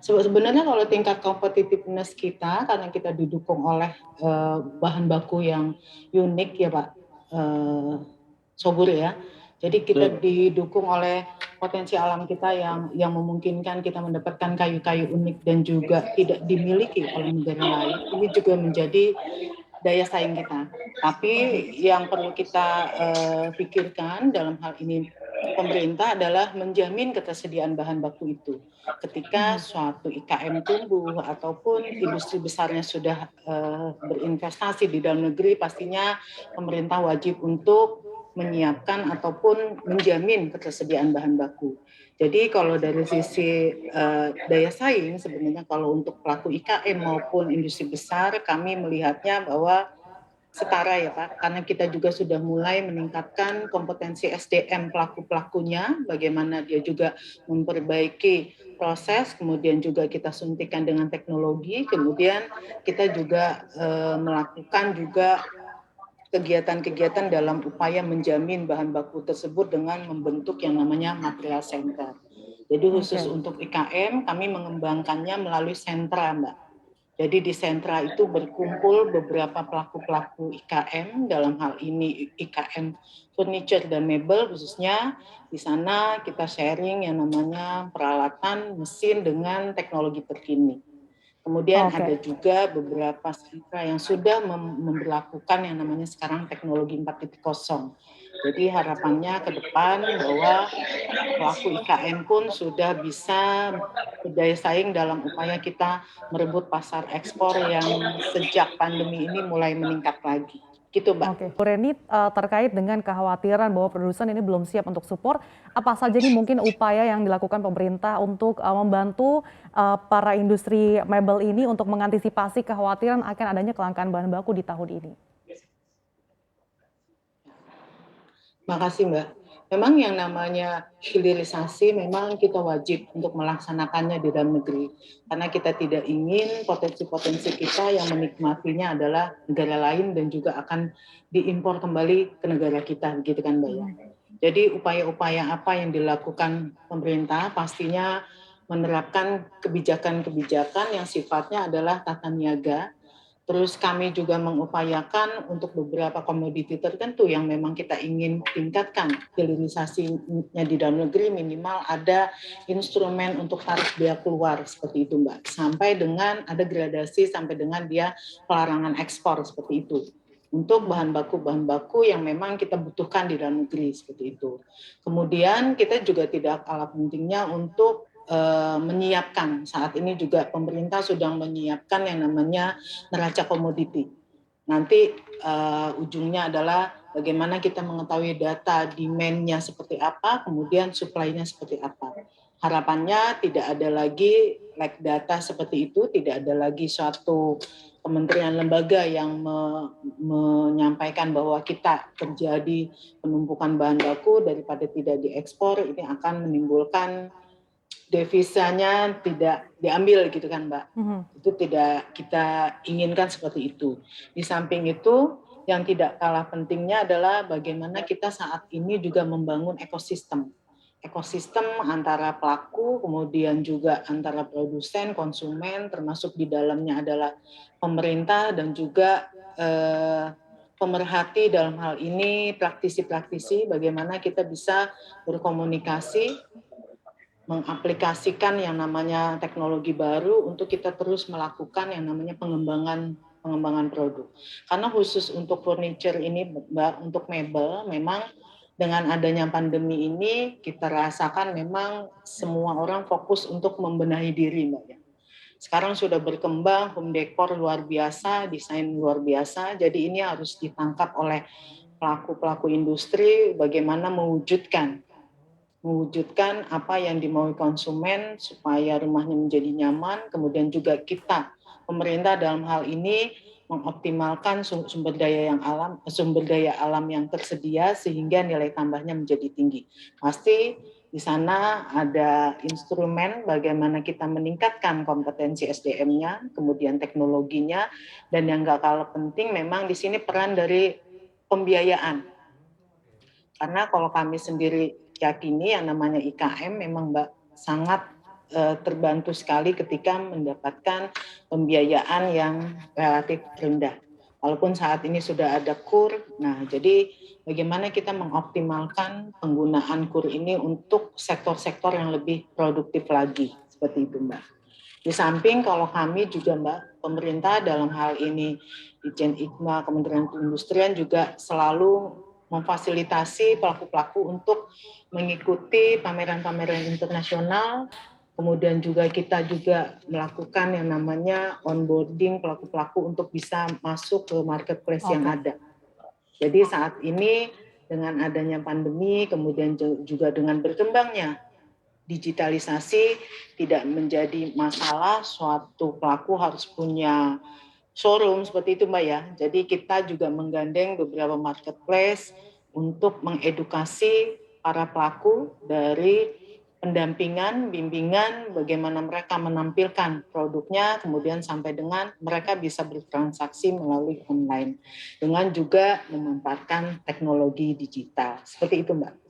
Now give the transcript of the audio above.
Sebenarnya kalau tingkat competitiveness kita, karena kita didukung oleh bahan baku yang unik ya Pak Sobur ya. Jadi kita didukung oleh potensi alam kita yang memungkinkan kita mendapatkan kayu-kayu unik dan juga tidak dimiliki oleh negara lain. Ini juga menjadi daya saing kita. Tapi yang perlu kita pikirkan dalam hal ini pemerintah adalah menjamin ketersediaan bahan baku itu. Ketika suatu IKM tumbuh ataupun industri besarnya sudah berinvestasi di dalam negeri, pastinya pemerintah wajib untuk menyiapkan ataupun menjamin ketersediaan bahan baku. Jadi kalau dari sisi daya saing, sebenarnya kalau untuk pelaku IKM maupun industri besar, kami melihatnya bahwa setara ya Pak, karena kita juga sudah mulai meningkatkan kompetensi SDM pelaku-pelakunya, bagaimana dia juga memperbaiki proses, kemudian juga kita suntikan dengan teknologi, kemudian kita juga melakukan juga kegiatan-kegiatan dalam upaya menjamin bahan baku tersebut dengan membentuk yang namanya material center. Jadi khusus untuk IKM, kami mengembangkannya melalui sentra, Mbak. Jadi di sentra itu berkumpul beberapa pelaku-pelaku IKM, dalam hal ini IKM furniture dan mebel khususnya. Di sana kita sharing yang namanya peralatan mesin dengan teknologi terkini. Kemudian ada juga beberapa sentra yang sudah memberlakukan yang namanya sekarang teknologi 4.0. Jadi harapannya ke depan bahwa pelaku IKM pun sudah bisa berdaya saing dalam upaya kita merebut pasar ekspor yang sejak pandemi ini mulai meningkat lagi. Gitu, Mbak. Oke, Bu Reni, terkait dengan kekhawatiran bahwa produsen ini belum siap untuk support, apa saja nih mungkin upaya yang dilakukan pemerintah untuk membantu para industri mebel ini untuk mengantisipasi kekhawatiran akan adanya kelangkaan bahan baku di tahun ini? Makasih Mbak. Memang yang namanya hilirisasi memang kita wajib untuk melaksanakannya di dalam negeri. Karena kita tidak ingin potensi-potensi kita yang menikmatinya adalah negara lain dan juga akan diimpor kembali ke negara kita, gitu kan Mbak ya. Jadi upaya-upaya apa yang dilakukan pemerintah pastinya menerapkan kebijakan-kebijakan yang sifatnya adalah tata niaga. Terus kami juga mengupayakan untuk beberapa komoditi tertentu yang memang kita ingin tingkatkan hilirisasinya di dalam negeri, minimal ada instrumen untuk tarif bea keluar seperti itu Mbak. Sampai dengan ada gradasi sampai dengan dia pelarangan ekspor seperti itu. Untuk bahan baku yang memang kita butuhkan di dalam negeri seperti itu. Kemudian kita juga tidak kalah pentingnya untuk menyiapkan, saat ini juga pemerintah sedang menyiapkan yang namanya neraca komoditi. Nanti ujungnya adalah bagaimana kita mengetahui data demand-nya seperti apa, kemudian supply-nya seperti apa. Harapannya tidak ada lagi lack data seperti itu, tidak ada lagi suatu kementerian lembaga yang menyampaikan bahwa kita terjadi penumpukan bahan baku daripada tidak diekspor, ini akan menimbulkan devisanya tidak diambil gitu kan Mbak. Itu tidak kita inginkan seperti itu. Di samping itu yang tidak kalah pentingnya adalah bagaimana kita saat ini juga membangun ekosistem. Ekosistem antara pelaku, kemudian juga antara produsen, konsumen, termasuk di dalamnya adalah pemerintah dan juga pemerhati dalam hal ini praktisi-praktisi, bagaimana kita bisa berkomunikasi mengaplikasikan yang namanya teknologi baru untuk kita terus melakukan yang namanya pengembangan produk. Karena khusus untuk furniture ini, Mbak, untuk mebel, memang dengan adanya pandemi ini kita rasakan memang semua orang fokus untuk membenahi diri, Mbak ya. Sekarang sudah berkembang home decor luar biasa, desain luar biasa, jadi ini harus ditangkap oleh pelaku-pelaku industri bagaimana mewujudkan apa yang dimaui konsumen supaya rumahnya menjadi nyaman, kemudian juga kita pemerintah dalam hal ini mengoptimalkan sumber daya alam yang tersedia sehingga nilai tambahnya menjadi tinggi. Pasti di sana ada instrumen bagaimana kita meningkatkan kompetensi SDM-nya, kemudian teknologinya, dan yang nggak kalah penting memang di sini peran dari pembiayaan. Karena kalau kami sendiri yakini yang namanya IKM memang Mbak sangat terbantu sekali ketika mendapatkan pembiayaan yang relatif rendah. Walaupun saat ini sudah ada KUR, nah jadi bagaimana kita mengoptimalkan penggunaan KUR ini untuk sektor-sektor yang lebih produktif lagi, seperti itu Mbak. Di samping kalau kami juga Mbak, pemerintah dalam hal ini Ditjen IKMA, Kementerian Perindustrian juga selalu memfasilitasi pelaku-pelaku untuk mengikuti pameran-pameran internasional. Kemudian juga kita juga melakukan yang namanya onboarding pelaku-pelaku untuk bisa masuk ke marketplace yang ada. Jadi saat ini dengan adanya pandemi, kemudian juga dengan berkembangnya digitalisasi, tidak menjadi masalah suatu pelaku harus punya showroom seperti itu Mbak ya. Jadi kita juga menggandeng beberapa marketplace untuk mengedukasi para pelaku dari pendampingan, bimbingan, bagaimana mereka menampilkan produknya, kemudian sampai dengan mereka bisa bertransaksi melalui online, dengan juga memanfaatkan teknologi digital. Seperti itu Mbak.